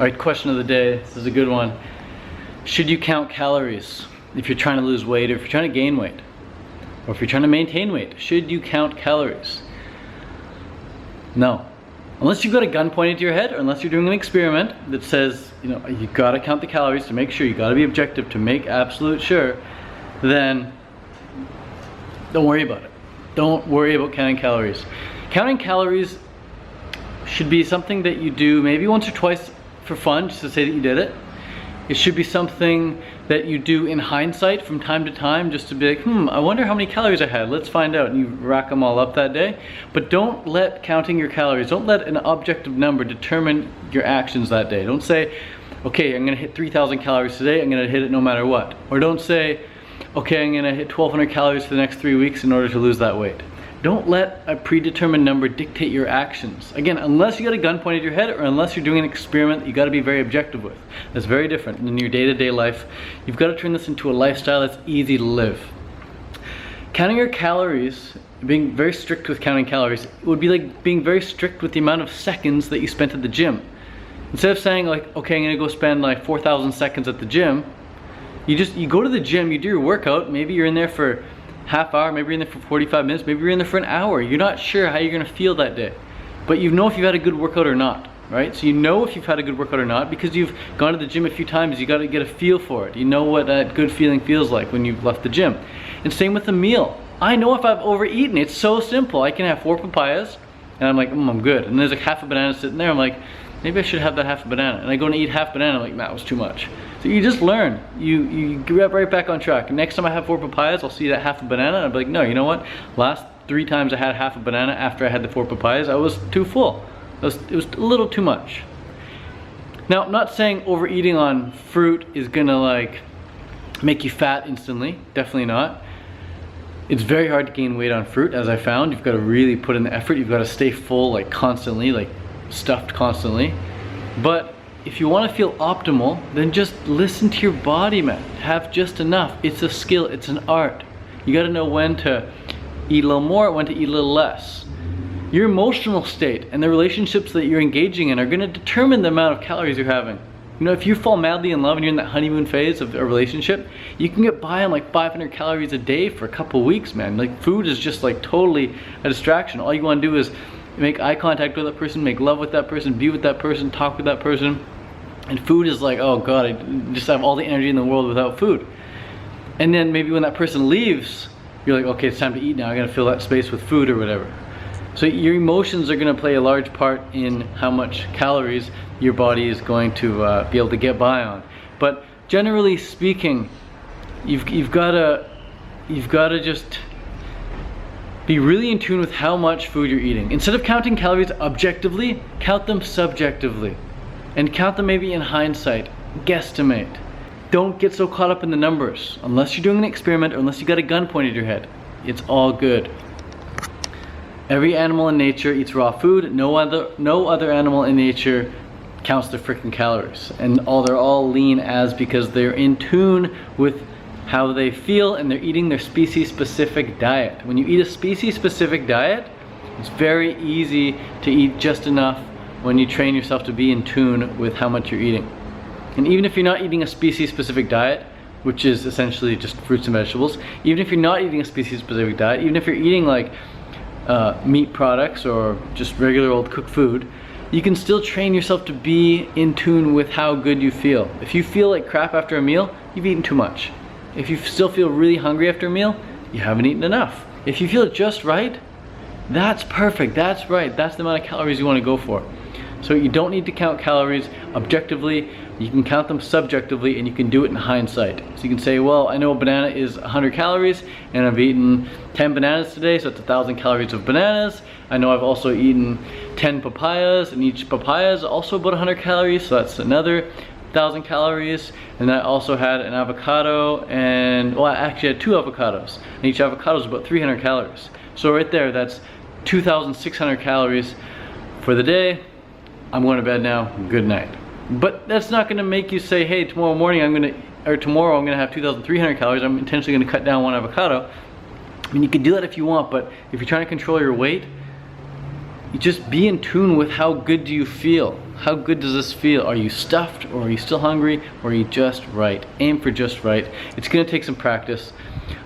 Alright, question of the day. This is a good one. Should you count calories if you're trying to lose weight, or if you're trying to gain weight, or if you're trying to maintain weight? Should you count calories? No. Unless you've got a gun pointed to your head, or unless you're doing an experiment that says, you know, you gotta count the calories to make sure, you gotta be objective to make absolute sure, then don't worry about it. Don't worry about counting calories. Counting calories should be something that you do maybe once or twice for fun, just to say that you did it. It should be something that you do in hindsight from time to time, just to be like, I wonder how many calories I had, let's find out, and you rack them all up that day. But don't let counting your calories, don't let an objective number determine your actions that day. Don't say, okay, I'm gonna hit 3,000 calories today, I'm gonna hit it no matter what. Or don't say, okay, I'm gonna hit 1,200 calories for the next 3 weeks in order to lose that weight. Don't let a predetermined number dictate your actions. Again, unless you got a gun pointed at your head, or unless you're doing an experiment that you gotta be very objective with. That's very different in your day-to-day life. You've gotta turn this into a lifestyle that's easy to live. Counting your calories, being very strict with counting calories, would be like being very strict with the amount of seconds that you spent at the gym. Instead of saying like, okay, I'm gonna go spend like 4,000 seconds at the gym, you go to the gym, you do your workout, maybe you're in there for half hour, maybe you're in there for 45 minutes, maybe you're in there for an hour. You're not sure how you're gonna feel that day. But you know if you've had a good workout or not, right? So you know if you've had a good workout or not because you've gone to the gym a few times. You gotta get a feel for it. You know what that good feeling feels like when you've left the gym. And same with the meal. I know if I've overeaten. It's so simple. I can have 4 papayas and I'm like, I'm good. And there's like half a banana sitting there. I'm like, maybe I should have that half a banana. And I go and eat half banana, I'm like, that was too much. So you just learn. You get right back on track. Next time I have 4 papayas, I'll see that half a banana and I'll be like, no, you know what? Last 3 times I had half a banana after I had the 4 papayas, I was too full. It was a little too much. Now, I'm not saying overeating on fruit is gonna like make you fat instantly. Definitely not. It's very hard to gain weight on fruit, as I found. You've got to really put in the effort. You've got to stay full like constantly, like stuffed constantly. But if you want to feel optimal, then just listen to your body, man. Have just enough. It's a skill, it's an art. You got to know when to eat a little more, when to eat a little less. Your emotional state and the relationships that you're engaging in are going to determine the amount of calories you're having. You know, if you fall madly in love and you're in that honeymoon phase of a relationship, you can get by on like 500 calories a day for a couple weeks, man. Like food is just like totally a distraction. All you want to do is make eye contact with that person, make love with that person, be with that person, talk with that person. And food is like, oh God, I just have all the energy in the world without food. And then maybe when that person leaves, you're like, okay, it's time to eat now. I gotta fill that space with food or whatever. So your emotions are gonna play a large part in how much calories your body is going to be able to get by on. But generally speaking, you've gotta just be really in tune with how much food you're eating. Instead of counting calories objectively, count them subjectively. And count them maybe in hindsight, guesstimate. Don't get so caught up in the numbers. Unless you're doing an experiment or unless you got a gun pointed at your head, it's all good. Every animal in nature eats raw food. No other animal in nature counts their freaking calories. And they're all lean as because they're in tune with how they feel and they're eating their species-specific diet. When you eat a species-specific diet, it's very easy to eat just enough when you train yourself to be in tune with how much you're eating. And even if you're not eating a species-specific diet, which is essentially just fruits and vegetables, even if you're not eating a species-specific diet, even if you're eating like meat products or just regular old cooked food, you can still train yourself to be in tune with how good you feel. If you feel like crap after a meal, you've eaten too much. If you still feel really hungry after a meal, you haven't eaten enough. If you feel just right, that's perfect, that's right, that's the amount of calories you want to go for. So you don't need to count calories objectively, you can count them subjectively and you can do it in hindsight. So you can say, well, I know a banana is 100 calories and I've eaten 10 bananas today, so it's 1,000 calories of bananas. I know I've also eaten 10 papayas and each papaya is also about 100 calories, so that's another 1,000 calories. And I also had an avocado and, well, I actually had 2 avocados and each avocado is about 300 calories. So right there, that's 2,600 calories for the day. I'm going to bed now, good night. But that's not gonna make you say, hey, tomorrow I'm gonna have 2,300 calories, I'm intentionally gonna cut down 1 avocado. I mean, you can do that if you want, but if you're trying to control your weight, you just be in tune with how good do you feel? How good does this feel? Are you stuffed, or are you still hungry, or are you just right? Aim for just right. It's gonna take some practice.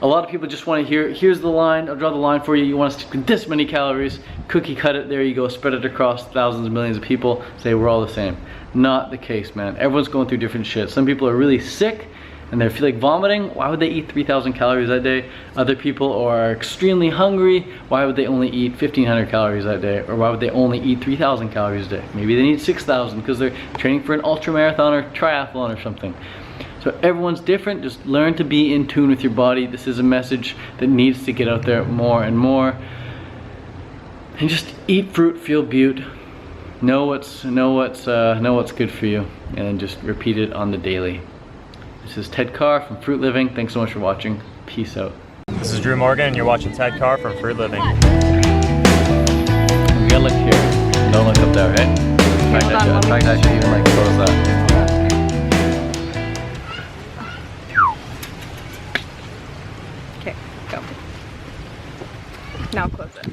A lot of people just wanna hear, here's the line, I'll draw the line for you. You want to stick to this many calories, cookie cut it, there you go, spread it across thousands and millions of people, say we're all the same. Not the case, man. Everyone's going through different shit. Some people are really sick, and they feel like vomiting. Why would they eat 3,000 calories that day? Other people are extremely hungry. Why would they only eat 1,500 calories that day? Or why would they only eat 3,000 calories a day? Maybe they need 6,000 because they're training for an ultra marathon or triathlon or something. So everyone's different. Just learn to be in tune with your body. This is a message that needs to get out there more and more. And just eat fruit, feel beaut. Know what's good for you, and then just repeat it on the daily. This is Ted Carr from Fruit Living. Thanks so much for watching. Peace out. This is Drew Morgan, and you're watching Ted Carr from Fruit Living. You gotta look here. Don't look up there, right? In fact, I should even like close that. Okay, go. Now close it.